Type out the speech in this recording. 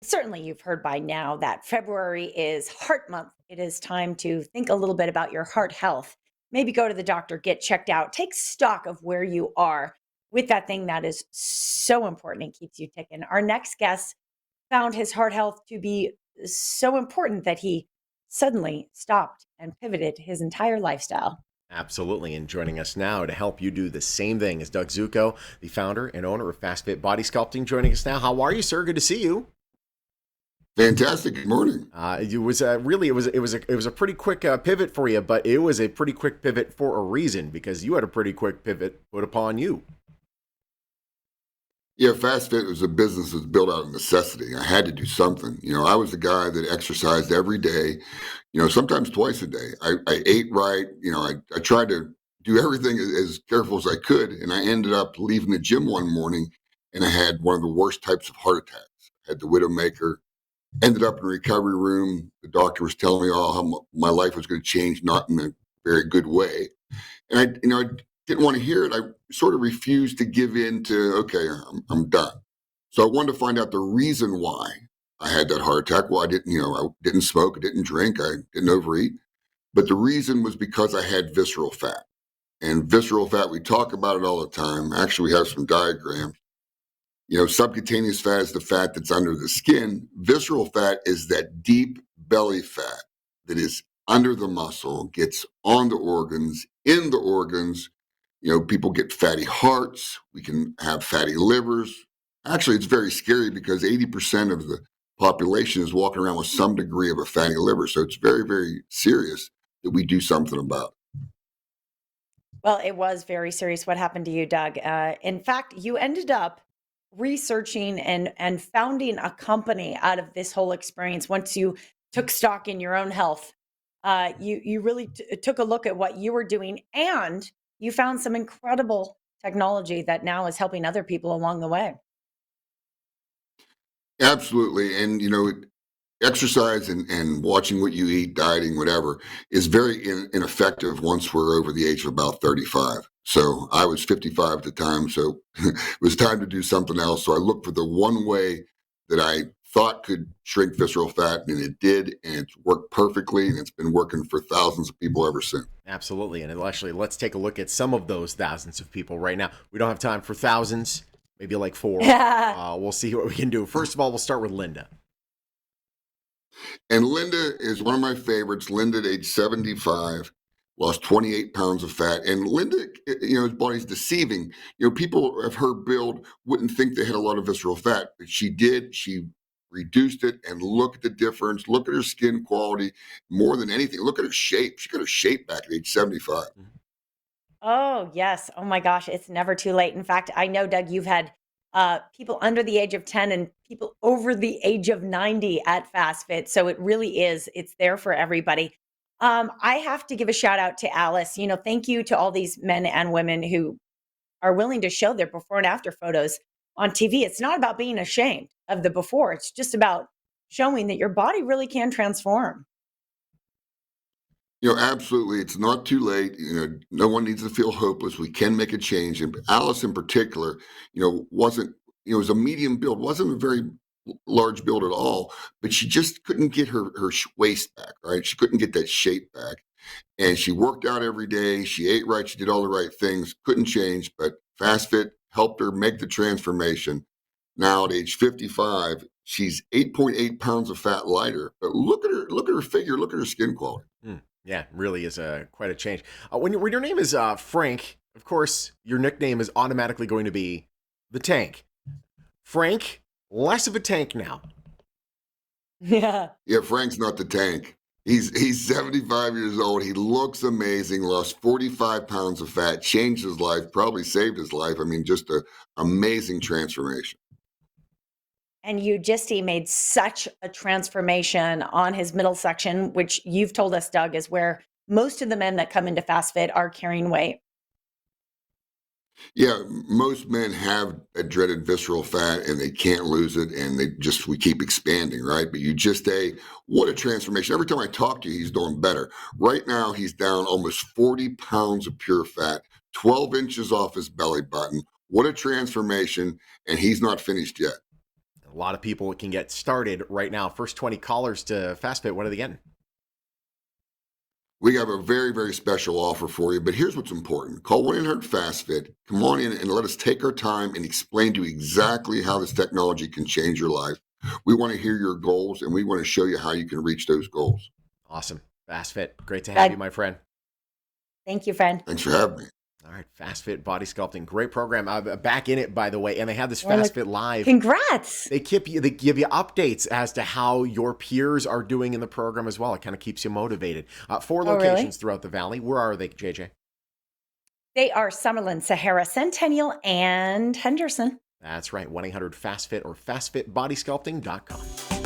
Certainly, you've heard by now that February is Heart Month. It is time to think a little bit about your heart health. Maybe go to the doctor, get checked out, take stock of where you are with that thing that is so important and keeps you ticking. Our next guest found his heart health to be so important that he suddenly stopped and pivoted his entire lifestyle. Absolutely. And joining us now to help you do the same thing is Doug Zucco, the founder and owner of Fast Fit Body Sculpting, joining us now. How are you, sir? Good to see you. Fantastic. Good morning. It was really it was a pretty quick pivot for you, but it was a pretty quick pivot for a reason because you had a pretty quick pivot put upon you. Yeah, Fast Fit was a business that was built out of necessity. I had to do something. I was the guy that exercised every day, sometimes twice a day. I ate right. I tried to do everything as careful as I could. And I ended up leaving the gym one morning and I had one of the worst types of heart attacks. I had the Widowmaker, ended up in a recovery room. The doctor was telling me how my life was going to change, not in a very good way. And I didn't want to hear it. I sort of refused to give in to, okay, I'm done. So I wanted to find out the reason why I had that heart attack. Well, I didn't smoke, I didn't drink, I didn't overeat. But the reason was because I had visceral fat. And visceral fat, we talk about it all the time. Actually, we have some diagrams. Subcutaneous fat is the fat that's under the skin. Visceral fat is that deep belly fat that is under the muscle, gets on the organs, in the organs. People get fatty hearts. We can have fatty livers. Actually, it's very scary because 80% of the population is walking around with some degree of a fatty liver. So it's very, very serious that we do something about Well, it was very serious what happened to you, Doug. In fact, you ended up researching and founding a company out of this whole experience. Once you took stock in your own health, you really took a look at what you were doing, and you found some incredible technology that now is helping other people along the way. it. Absolutely. And, exercise and watching what you eat, dieting, whatever, is very ineffective once we're over the age of about 35. So I was 55 at the time, so it was time to do something else. So I looked for the one way that I thought could shrink visceral fat, and it did, and it's worked perfectly, and it's been working for thousands of people ever since. Absolutely. And actually, let's take a look at some of those thousands of people right now. We don't have time for thousands, maybe like four. We'll see what we can do. First of all, we'll start with Linda. And Linda is one of my favorites. Linda at age 75 lost 28 pounds of fat. And Linda, his body's deceiving. People of her build wouldn't think they had a lot of visceral fat, but she did. She reduced it, and look at the difference. Look at her skin quality more than anything. Look at her shape. She got her shape back at age 75. Oh, yes. Oh my gosh, it's never too late. In fact, I know, Doug, you've had people under the age of 10 and people over the age of 90 at Fast Fit. So it really is, it's there for everybody. I have to give a shout out to Alice. Thank you to all these men and women who are willing to show their before and after photos on TV. It's not about being ashamed of the before, it's just about showing that your body really can transform. Absolutely. It's not too late. No one needs to feel hopeless. We can make a change. And Alice in particular, wasn't, it was a medium build, wasn't a very large build at all, but she just couldn't get her waist back, right? She couldn't get that shape back. And she worked out every day. She ate right. She did all the right things, couldn't change, but Fast Fit helped her make the transformation. Now at age 55, she's 8.8 pounds of fat lighter. But look at her figure, look at her skin quality. Yeah, really is quite a change. When your name is Frank, of course, your nickname is automatically going to be the Tank. Frank, less of a tank now. Yeah. Yeah, Frank's not the Tank. He's 75 years old. He looks amazing. Lost 45 pounds of fat, changed his life, probably saved his life. I mean, just an amazing transformation. And he made such a transformation on his middle section, which you've told us, Doug, is where most of the men that come into Fast Fit are carrying weight. Yeah, most men have a dreaded visceral fat and they can't lose it, and we keep expanding, right? But what a transformation. Every time I talk to you, he's doing better. Right now, he's down almost 40 pounds of pure fat, 12 inches off his belly button. What a transformation. And he's not finished yet. A lot of people can get started right now. First 20 callers to Fast Fit, what are they getting? We have a very, very special offer for you, but here's what's important. Call 1-800-FAST-FIT. Come on in and let us take our time and explain to you exactly how this technology can change your life. We want to hear your goals, and we want to show you how you can reach those goals. Awesome. Fast Fit. Great to have Doug, you, my friend. thank you, friend. Thanks for having me. All right, Fast Fit Body Sculpting. Great program. I'm back in it, by the way, and they have this Well, Fast look, Fit Live. congrats. They give you updates as to how your peers are doing in the program as well. It kind of keeps you motivated. 4 Oh, really? locations throughout the valley. Where are they, JJ? They are Summerlin, Sahara, Centennial, and Henderson. That's right. 1-800-FAST-FIT or fastfitbodysculpting.com.